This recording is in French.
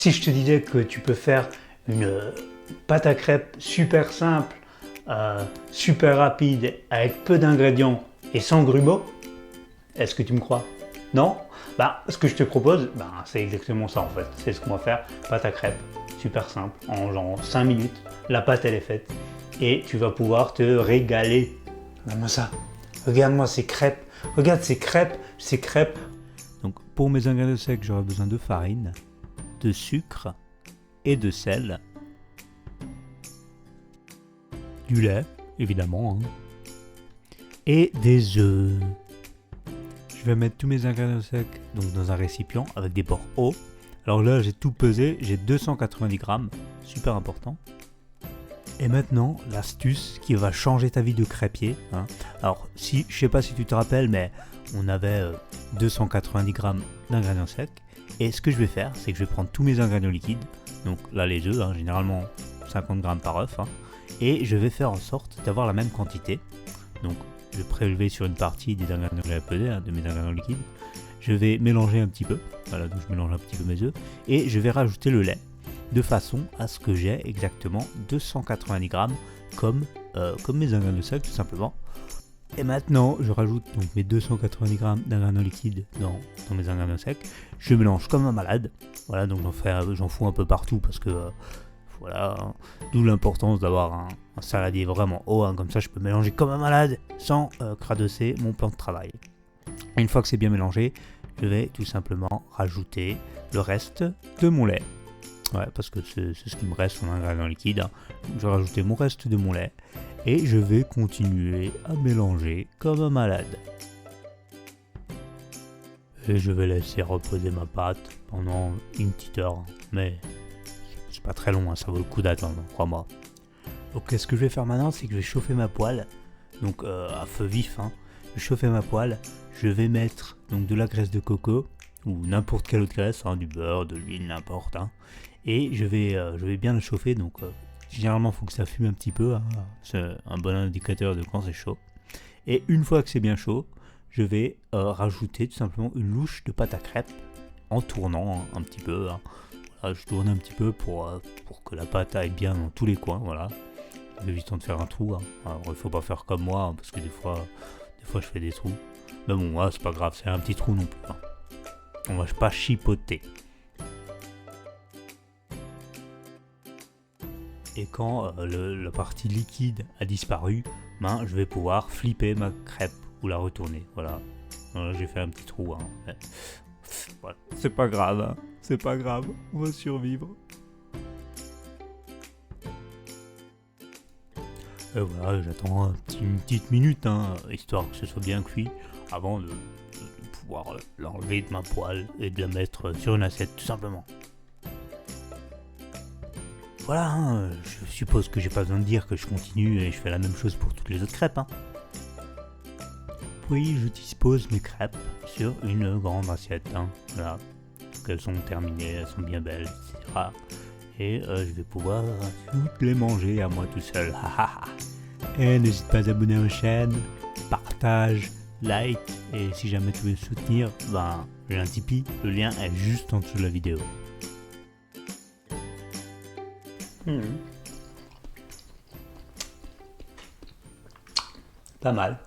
Si je te disais que tu peux faire une pâte à crêpes super simple, super rapide, avec peu d'ingrédients et sans grumeaux, est-ce que tu me crois? Non? Bah, ce que je te propose, c'est exactement ça en fait. C'est ce qu'on va faire, pâte à crêpes, super simple, en genre 5 minutes. La pâte elle est faite et tu vas pouvoir te régaler. Regarde-moi ça, regarde-moi ces crêpes, regarde ces crêpes, ces crêpes. Donc pour mes ingrédients secs, j'aurai besoin de farine, de sucre et de sel, du lait évidemment, et des œufs. Je vais mettre tous mes ingrédients secs donc dans un récipient avec des bords hauts. Alors là j'ai tout pesé, j'ai 290 grammes, super important. Et maintenant l'astuce qui va changer ta vie de crêpier. Alors si je sais pas si tu te rappelles, mais on avait 290 grammes d'ingrédients secs. Et ce que je vais faire, c'est que je vais prendre tous mes ingrédients liquides. Donc là les œufs, généralement 50 grammes par œuf. Et je vais faire en sorte d'avoir la même quantité. Donc je vais prélever sur une partie des ingrédients que j'ai pesés, de mes ingrédients liquides. Je vais mélanger un petit peu. Voilà, donc je mélange un petit peu mes œufs. Et je vais rajouter le lait. De façon à ce que j'ai exactement 290 grammes comme mes ingrédients secs tout simplement. Et maintenant je rajoute donc mes 290 grammes d'ingrédients liquides dans mes ingrédients secs. Je mélange comme un malade. Voilà, donc j'en fous un peu partout parce que voilà, d'où l'importance d'avoir un saladier vraiment haut, comme ça je peux mélanger comme un malade sans cradosser mon plan de travail. Une fois que c'est bien mélangé, je vais tout simplement rajouter le reste de mon lait. Ouais, parce que c'est ce qui me reste en ingrédient liquide. Je vais rajouter mon reste de mon lait et je vais continuer à mélanger comme un malade. Et je vais laisser reposer ma pâte pendant une petite heure, mais c'est pas très long, ça vaut le coup d'attendre, crois-moi. Donc ce que je vais faire maintenant, c'est que je vais chauffer ma poêle, donc à feu vif. Je vais chauffer ma poêle, je vais mettre donc de la graisse de coco ou n'importe quelle autre graisse, du beurre, de l'huile, n'importe. Et je vais bien le chauffer, donc généralement il faut que ça fume un petit peu, c'est un bon indicateur de quand c'est chaud. Et une fois que c'est bien chaud, je vais rajouter tout simplement une louche de pâte à crêpes en tournant un petit peu. Voilà, je tourne un petit peu pour que la pâte aille bien dans tous les coins, voilà. Évitant de faire un trou. Alors il faut pas faire comme moi, parce que des fois je fais des trous. Mais bon, c'est pas grave, c'est un petit trou non plus. On va pas chipoter. Et quand la partie liquide a disparu, je vais pouvoir flipper ma crêpe ou la retourner. Voilà, j'ai fait un petit trou. Voilà. C'est pas grave, c'est pas grave, on va survivre. Et voilà, j'attends une petite minute, histoire que ce soit bien cuit, avant de pouvoir l'enlever de ma poêle et de la mettre sur une assiette, tout simplement. Voilà, je suppose que j'ai pas besoin de dire que je continue et je fais la même chose pour toutes les autres crêpes. Puis je dispose mes crêpes sur une grande assiette. Voilà, elles sont terminées, elles sont bien belles, etc. Et je vais pouvoir toutes les manger à moi tout seul. Et n'hésite pas à t'abonner à ma chaîne, partage, like, et si jamais tu veux me soutenir, j'ai un Tipeee, le lien est juste en dessous de la vidéo. Pas mal.